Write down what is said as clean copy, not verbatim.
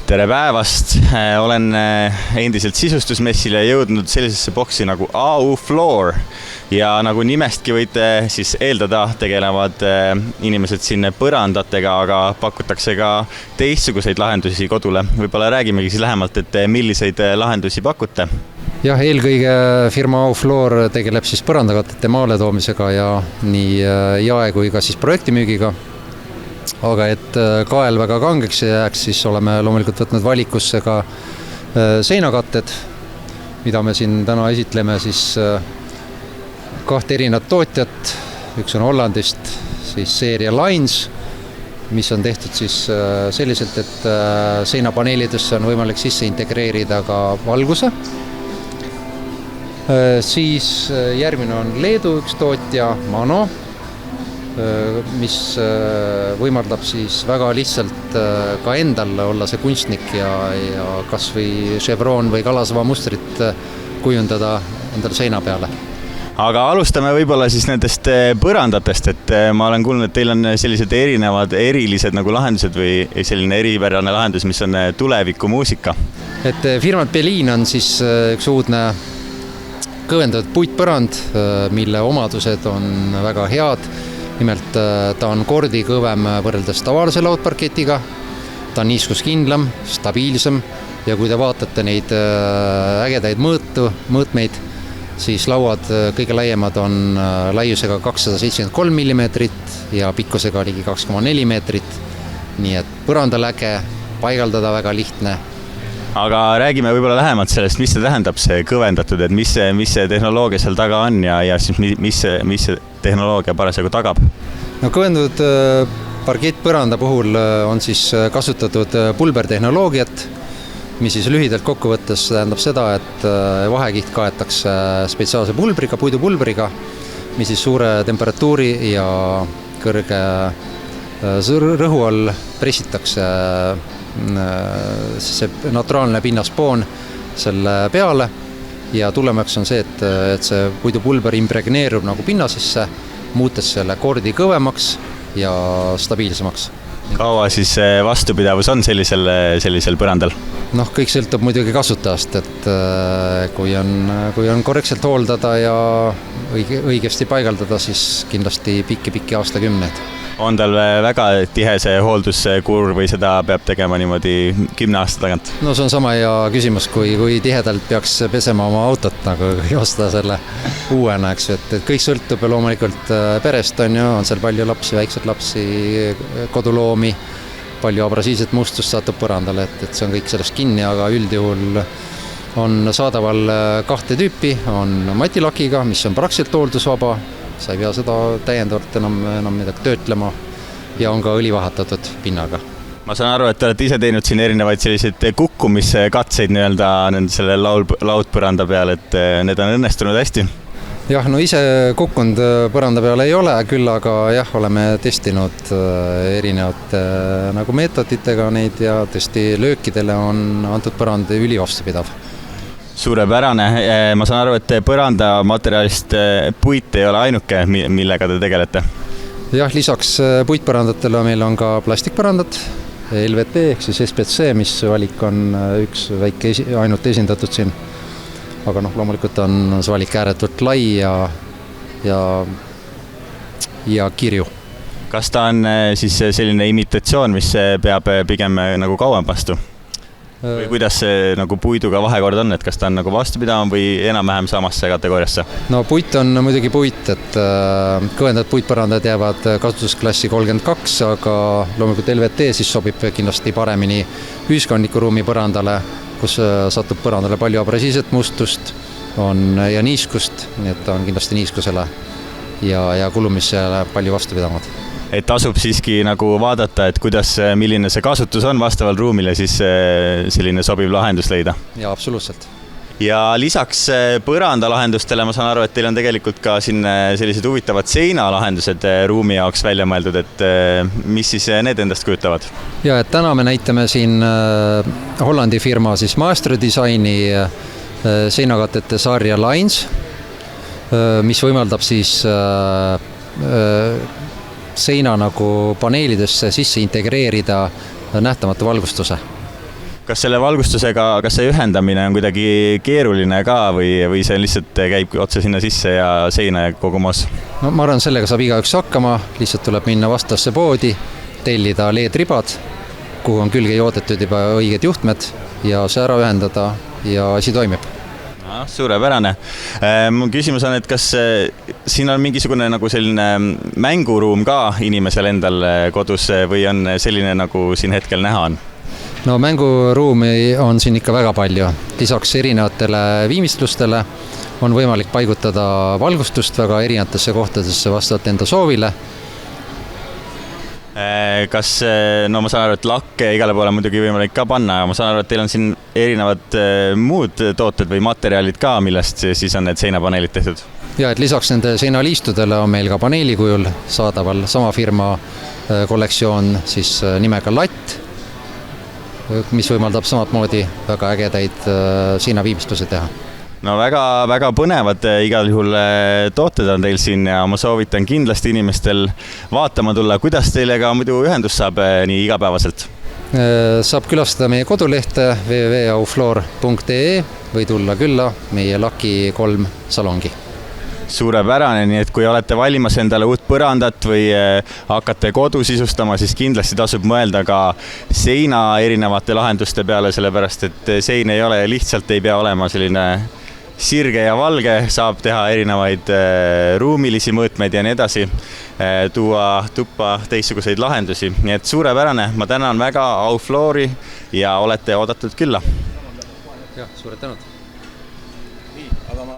Tere päevast! Olen endiselt sisustusmessil ja jõudnud sellisesse boksi nagu AU Floor ja nagu nimestki võite siis eeldada, tegelevad inimesed siin põrandatega, aga pakutakse ka teistsuguseid lahendusi kodule. Võib-olla räägimegi siis lähemalt, et milliseid lahendusi pakute? Jah, eelkõige firma AU Floor tegeleb siis põrandakatete maale toomisega ja nii jae kui ka siis projektimüügiga. Aga et kael väga kangeks jääks, siis oleme loomulikult võtnud valikusse ka seinakatted, mida me siin täna esitleme siis kahte erinevat tootjat. Üks on Hollandist, siis seeria Lines, mis on tehtud siis selliselt, et seinapaneelidesse on võimalik sisse integreerida ka valguse. Siis järgmine on Leedu üks tootja, Mano, mis võimaldab siis väga lihtsalt ka endal olla see kunstnik ja kas või Chevron või Kalasva mustrit kujundada endal seina peale. Aga alustame võib-olla siis nendest põrandatest, et ma olen kuulnud, et teil on sellised erilised nagu lahendused või selline eripärane lahendus, mis on tulevikumuusika. Et firmat Belin on siis üks uudne kõvendatud puitpõrand, mille omadused on väga head. Nimelt ta on kordi kõvem võrreldes tavalise laudparketiga, ta on niiskuskindlam, stabiilsem ja kui te vaatate neid ägedaid mõõtmeid, siis lauad kõige laiemad on laiusega 273 mm ja pikkusega ligi 2,4 meetrit, nii et põrandal äge, paigaldada väga lihtne. Aga räägime võib-olla lähemalt sellest, mis see tähendab see kõvendatud, et mis see tehnoloogia seal taga on ja siis mis see tehnoloogia parasjagu tagab? No kõvendatud parkettpõranda puhul on siis kasutatud pulbertehnoloogiat, mis siis lühidalt kokkuvõttes tähendab seda, et vahekiht kaetakse spetsiaalse pulbriga, puidupulbriga, mis siis suure temperatuuri ja kõrge rõhu all pressitakse see naturaalne pinnaspoon selle peale ja tulemaks on see, et see puidupulber impregneerub nagu pinnasesse, muutes selle kordi kõvemaks ja stabiilsemaks. Kaua siis vastupidavus on sellisel põrandal? Noh, kõik sõltub muidugi kasutajast, et kui on korrektselt hooldada ja õigesti paigaldada, siis kindlasti pikki aastakümneid. On tal väga tihe see hoolduskuur või seda peab tegema niimoodi 10 aasta tagant? No see on sama hea küsimus, kui tihedalt peaks pesema oma autot, nagu osta selle uuena, eks, et kõik sõltub ja loomulikult perest on seal palju lapsi, väikseid lapsi, koduloomi, palju abrasiivset mustust satub põrandale, et see on kõik sellest kinni, aga üldjuhul on saadaval kahte tüüpi, on matilakiga, mis on praktiliselt hooldusvaba, sa ei pea seda täiendavalt enam midagi töötlema ja on ka õlivahatatud pinnaga. Ma saan aru, et te olete ise teinud siin erinevaid selliseid kukkumiskatseid selle laudpõranda peal, et need on õnnestunud hästi? Jah, no ise kukkunud põranda peal ei ole, küll aga jah, oleme testinud erinevate nagu meetoditega neid ja tõesti löökidele on antud põrand ülivastupidav. Suurepärane. Ma saan aru, et põrandamateriaalist puit ei ole ainuke, millega te tegelete? Jah, lisaks puitpõrandatele meil on ka plastikpõrandad, LVT ehk siis SPC, mis valik on üks väike ainult esindatud siin. Aga loomulikult on see valik ääretult lai ja kirju. Kas ta on siis selline imitatsioon, mis peab pigem nagu kauem vastu? Või kuidas see nagu puiduga vahekord on, et kas ta on nagu vastupidavam või enam-vähem samasse kategooriasse? No puit on muidugi puit, et kõvendatud puitpõrandad jäävad kasutusklassi 32, aga loomulikult LVT siis sobib kindlasti paremini ühiskondliku ruumi põrandale, kus satub põrandale palju abrasiivset mustust ja niiskust, nii et ta on kindlasti niiskusele ja kulumisele palju vastupidamad. Et tasub siiski nagu vaadata, et milline see kasutus on vastaval ruumile, siis selline sobiv lahendus leida. Ja, absoluutselt. Ja lisaks põrandalahendustele ma saan aru, et teil on tegelikult ka siin sellised huvitavad seinalahendused ruumi jaoks välja mõeldud, et mis siis need endast kujutavad? Ja, et täna me näitame siin Hollandi firma siis Maestro Designi seinakatete sarja Lines, mis võimaldab siis seina nagu paneelidesse sisse integreerida nähtamatu valgustuse. kas selle valgustusega, kas see ühendamine on kuidagi keeruline ka või see lihtsalt käib otse sinna sisse ja seina kogu moos? No ma arvan, sellega saab igaüks hakkama, lihtsalt tuleb minna vastasse poodi, tellida LED-ribad, kuhu on külge joodetud juba õiged juhtmed ja see ära ühendada ja asi toimib. Suurepärane. Mu küsimus on, et kas siin on mingisugune nagu selline mänguruum ka inimesel endal kodus või on selline, nagu siin hetkel näha on? No mänguruumi on siin ikka väga palju. Lisaks erinevatele viimistlustele on võimalik paigutada valgustust väga erinevatesse kohtadesse vastavalt enda soovile. Kas, no ma saan aru, et lakke igale poole muidugi võimalik ka panna, ma saan aru, et teil on siin erinevad muud tooted või materjalid ka, millest siis on need seinapaneelid tehtud? Ja, et lisaks nende seinaliistudele on meil ka paneeli kujul saadaval sama firma kollektsioon siis nimega Latt, mis võimaldab samatmoodi väga ägedaid seinaviimistluse teha. No väga põnevad igal juhul tooted on teil siin ja ma soovitan kindlasti inimestel vaatama tulla, kuidas teile ka muidu ühendus saab nii igapäevaselt? Saab külastada meie kodulehte www.aufloor.ee või tulla külla meie Lucky 3 salongi. Suurepärane, nii et kui olete valimas endale uut põrandat või hakkate kodu sisustama, siis kindlasti tasub mõelda ka seina erinevate lahenduste peale, sellepärast et sein ei ole lihtsalt, ei pea olema selline sirge ja valge, saab teha erinevaid ruumilisi mõõtmeid ja nii edasi, tuua tuppa teistsuguseid lahendusi. Nii et suurepärane, ma tänan väga Aufloori ja olete oodatud külla. Jah, suured tänud.